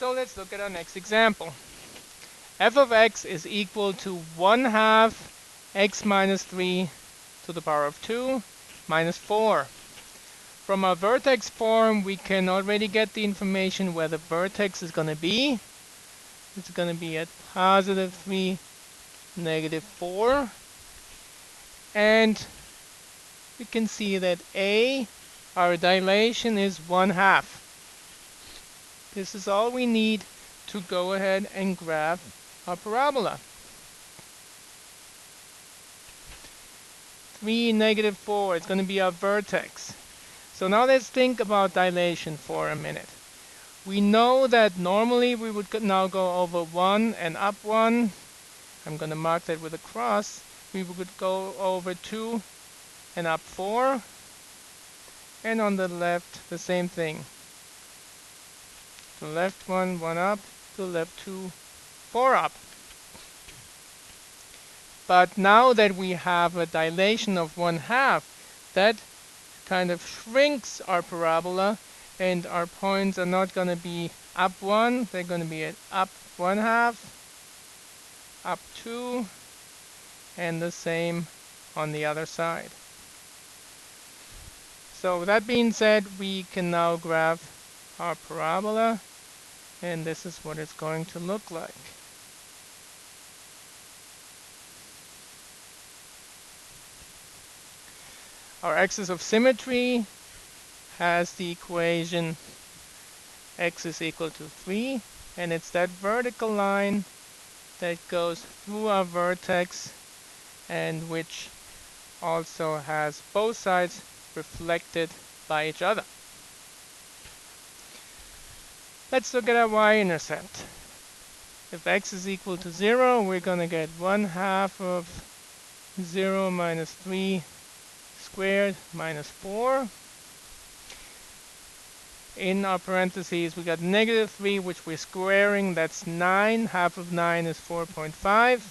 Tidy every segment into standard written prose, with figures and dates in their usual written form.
So let's look at our next example. F of x is equal to 1/2 x minus 3 to the power of 2 minus 4. From our vertex form, we can already get the information where the vertex is going to be. It's going to be at positive 3, negative 4. And we can see that A, our dilation, is 1/2. This is all we need to go ahead and graph our parabola. 3, negative 4, it's going to be our vertex. So now let's think about dilation for a minute. We know that normally we would now go over 1 and up 1. I'm going to mark that with a cross. We would go over 2 and up 4. And on the left, the same thing. To the left 1, 1 up. To the left 2, 4 up. But now that we have a dilation of 1/2, that kind of shrinks our parabola, and our points are not going to be up 1, they're going to be at up 1/2, up 2, and the same on the other side. So that being said, we can now graph our parabola, and this is what it's going to look like. Our axis of symmetry has the equation x is equal to 3, and it's that vertical line that goes through our vertex and which also has both sides reflected by each other. Let's look at our y-intercept. If x is equal to 0, we're going to get 1/2 of 0 minus 3 squared minus 4. In our parentheses, we got negative 3, which we're squaring. That's 9. Half of 9 is 4.5.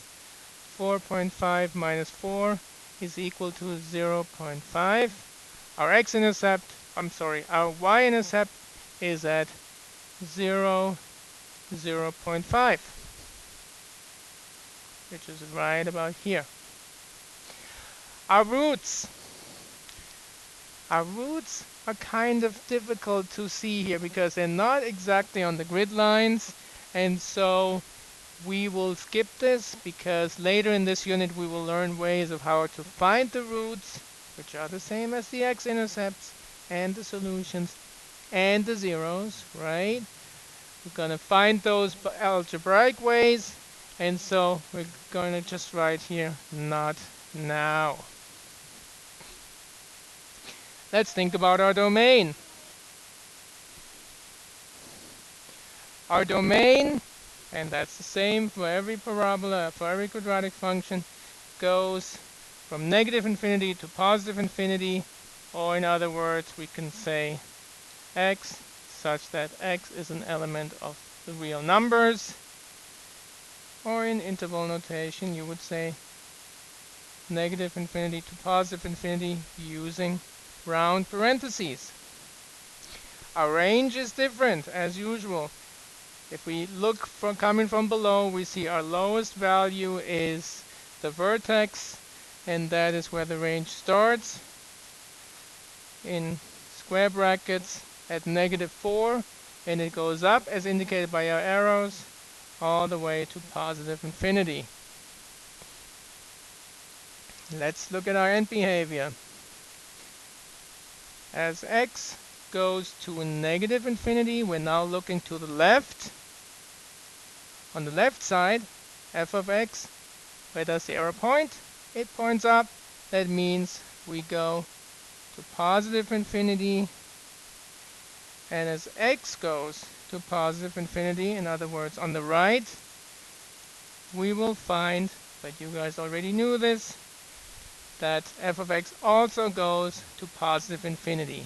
4.5 minus 4 is equal to 0.5. Our x-intercept, our y-intercept is at 0, 0.5, which is right about here. Our roots. Our roots are kind of difficult to see here because they're not exactly on the grid lines, and so we will skip this because later in this unit we will learn ways of how to find the roots, which are the same as the x-intercepts and the solutions and the zeros, right? We're going to find those algebraic ways, and so we're going to just write here, not now. Let's think about our domain. Our domain, and that's the same for every parabola, for every quadratic function, goes from negative infinity to positive infinity, or in other words, we can say x such that x is an element of the real numbers, or in interval notation, you would say negative infinity to positive infinity using round parentheses. Our range is different as usual. If we look coming from below, we see our lowest value is the vertex, and that is where the range starts in square brackets at negative 4, and it goes up as indicated by our arrows all the way to positive infinity. Let's look at our end behavior. As x goes to negative infinity, we're now looking to the left. On the left side, f of x, where does the arrow point? It points up. That means we go to positive infinity. And as x goes to positive infinity, in other words, on the right, we will find, but you guys already knew this, that f of x also goes to positive infinity.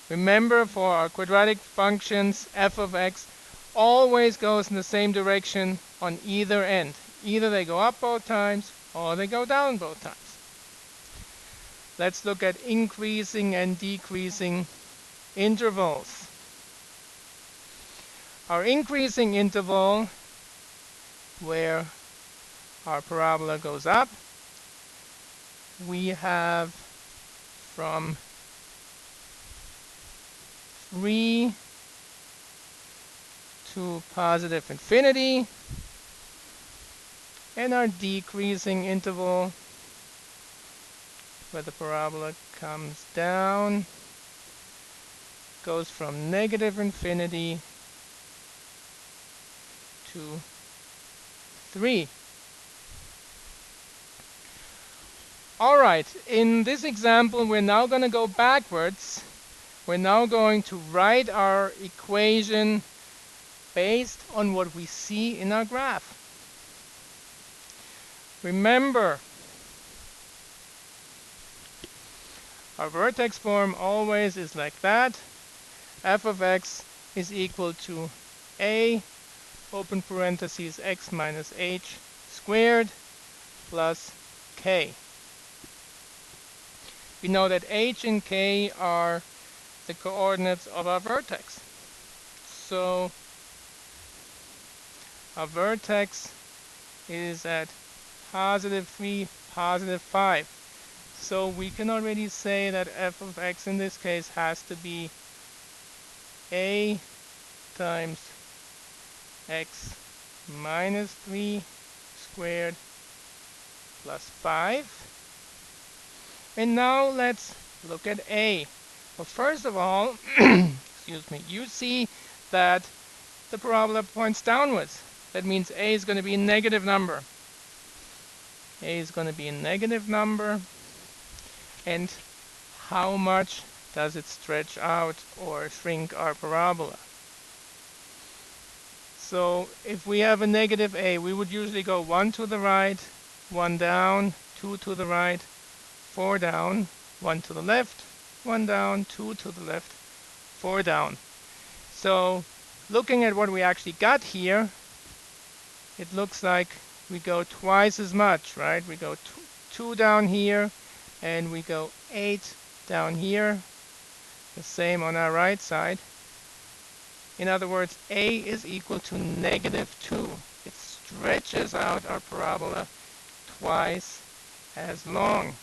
Remember, for our quadratic functions, f of x always goes in the same direction on either end. Either they go up both times or they go down both times. Let's look at increasing and decreasing intervals. our increasing interval, where our parabola goes up, we have from 3 to positive infinity, and our decreasing interval, where the parabola comes down, goes from negative infinity to 3. All right, in this example, we're now going to go backwards. We're now going to write our equation based on what we see in our graph. Remember, our vertex form always is like that. F of x is equal to a, open parentheses, x minus h squared plus k. We know that h and k are the coordinates of our vertex. So our vertex is at positive 3, positive 5. So we can already say that f of x in this case has to be a times x minus 3 squared plus 5. And now let's look at a. Well, first of all, excuse me, you see that the parabola points downwards. That means a is going to be a negative number. A is going to be a negative number. And how much does it stretch out or shrink our parabola? So if we have a negative a, we would usually go 1 to the right, 1 down, 2 to the right, 4 down, 1 to the left, 1 down, 2 to the left, 4 down. So looking at what we actually got here, it looks like we go twice as much, right? We go 2 down here, and we go 8 down here. The same on our right side. In other words, a is equal to negative 2. It stretches out our parabola twice as long.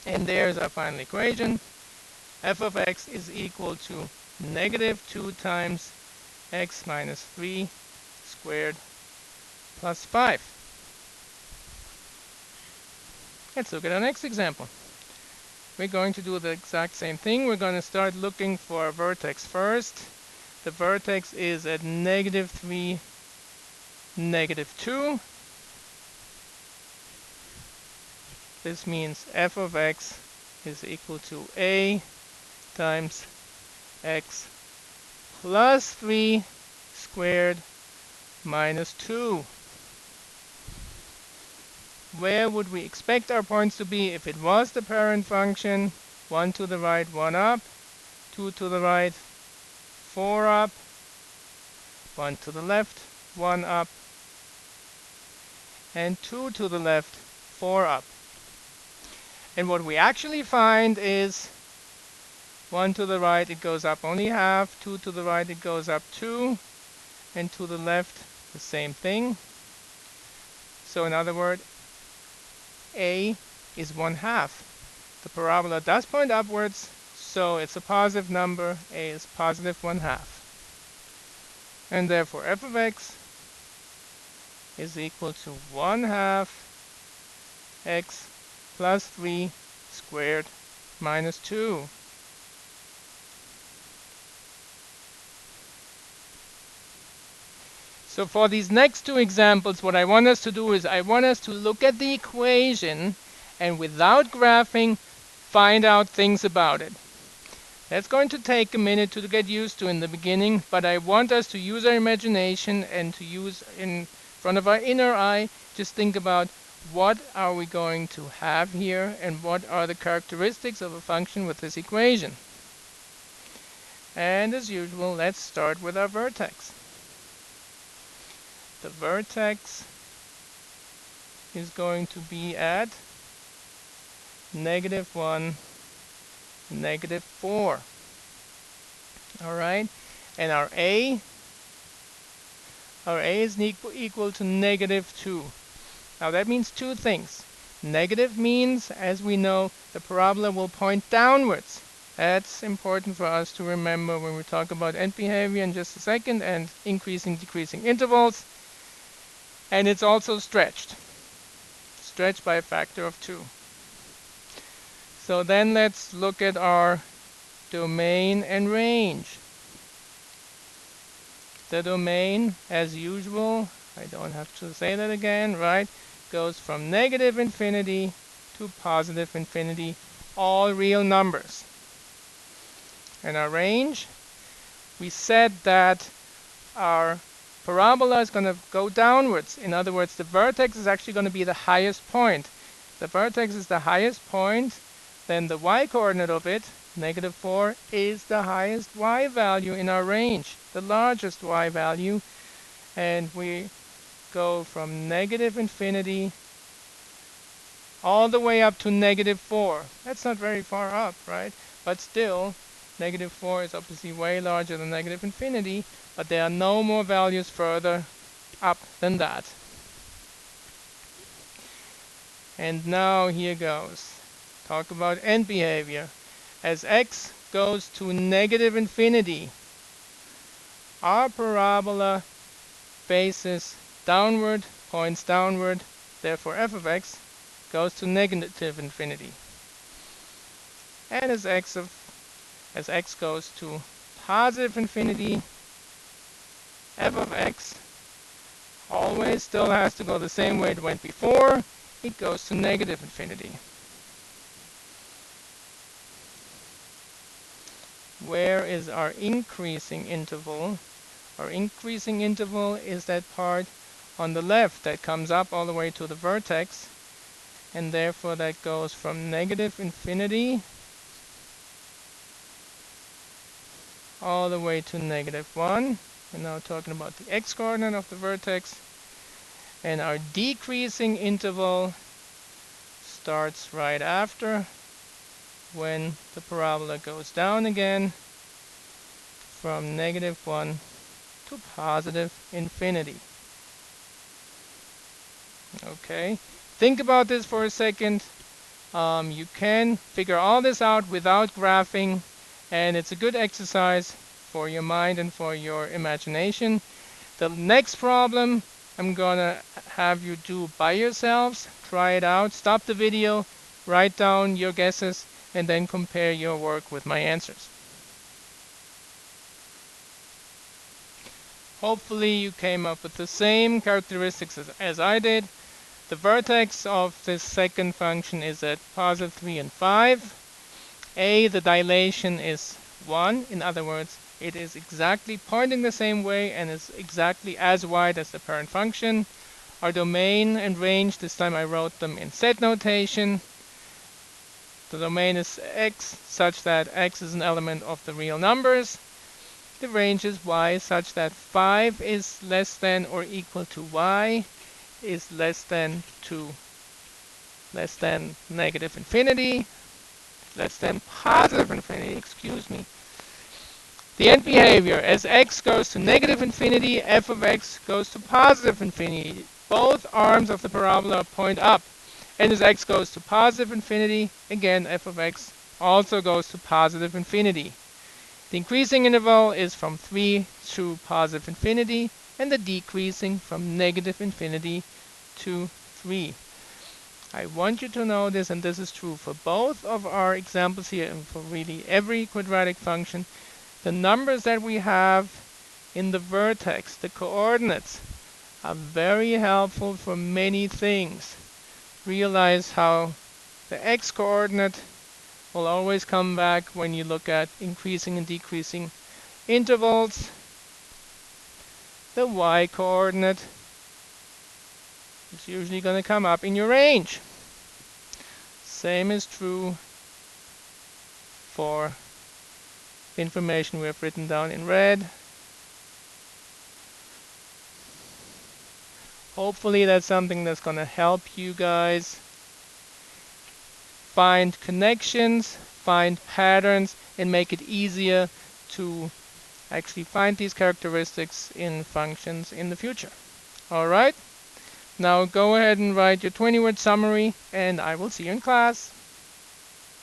And there's our final equation. F of x is equal to negative 2 times x minus 3 squared plus 5. Let's look at our next example. We're going to do the exact same thing. We're going to start looking for a vertex first. The vertex is at negative 3, negative 2. This means f of x is equal to a times x plus 3 squared minus 2. Where would we expect our points to be if it was the parent function? 1 to the right, 1 up, 2 to the right, 4 up, 1 to the left, 1 up, and 2 to the left, 4 up. And what we actually find is 1 to the right, it goes up only half, 2 to the right, it goes up 2, and to the left, the same thing. So in other words, a is 1/2. The parabola does point upwards, so it's a positive number. A is positive 1/2. And therefore f of x is equal to 1/2 x plus 3 squared minus 2. So for these next two examples, what I want us to do is I want us to look at the equation and without graphing, find out things about it. That's going to take a minute to get used to in the beginning, but I want us to use our imagination and to use in front of our inner eye, just think about what are we going to have here and what are the characteristics of a function with this equation. And as usual, let's start with our vertex. The vertex is going to be at negative 1, negative 4. All right, and our a or a is equal to -2. Now that means two things. Negative means, as we know, the parabola will point downwards. That's important for us to remember when we talk about end behavior in just a second, and increasing, decreasing intervals. And it's also stretched by a factor of 2. So then let's look at our domain and range. The domain, as usual, I don't have to say that again, right, goes from -infinity to +infinity, all real numbers. And our range, we said that our parabola is going to go downwards. In other words, the vertex is actually going to be the highest point. The vertex is the highest point, then the y-coordinate of it, -4, is the highest y value in our range, the largest y value. And we go from -infinity all the way up to -4. That's not very far up, right? But still, -4 is obviously way larger than -infinity, but there are no more values further up than that. And now here goes. Talk about end behavior. As x goes to -infinity, our parabola faces downward, points downward, therefore f of x goes to -infinity. And as x goes to +infinity, f of x always still has to go the same way it went before. It goes to -infinity. Where is our increasing interval? Our increasing interval is that part on the left that comes up all the way to the vertex, and therefore that goes from -infinity all the way to -1. We're now talking about the x-coordinate of the vertex. And our decreasing interval starts right after, when the parabola goes down again from -1 to +infinity. Okay, think about this for a second. You can figure all this out without graphing, and it's a good exercise for your mind and for your imagination. The next problem I'm gonna have you do by yourselves. Try it out, stop the video, write down your guesses, and then compare your work with my answers. Hopefully you came up with the same characteristics as I did. The vertex of this second function is at +3 and 5. A, the dilation is 1. In other words, it is exactly pointing the same way and is exactly as wide as the parent function. Our domain and range, this time I wrote them in set notation. The domain is x such that x is an element of the real numbers. The range is y such that 5 is less than or equal to y, is less than -infinity, less than +infinity, excuse me. The end behavior, as x goes to -infinity, f of x goes to +infinity. Both arms of the parabola point up. And as x goes to +infinity, again, f of x also goes to +infinity. The increasing interval is from 3 to +infinity, and the decreasing from -infinity to 3. I want you to know this, and this is true for both of our examples here and for really every quadratic function. The numbers that we have in the vertex, the coordinates, are very helpful for many things. Realize how the x-coordinate will always come back when you look at increasing and decreasing intervals. The y-coordinate is usually going to come up in your range. Same is true for the information we have written down in red. Hopefully that's something that's going to help you guys find connections, find patterns, and make it easier to actually find these characteristics in functions in the future. All right? Now go ahead and write your 20-word summary, and I will see you in class.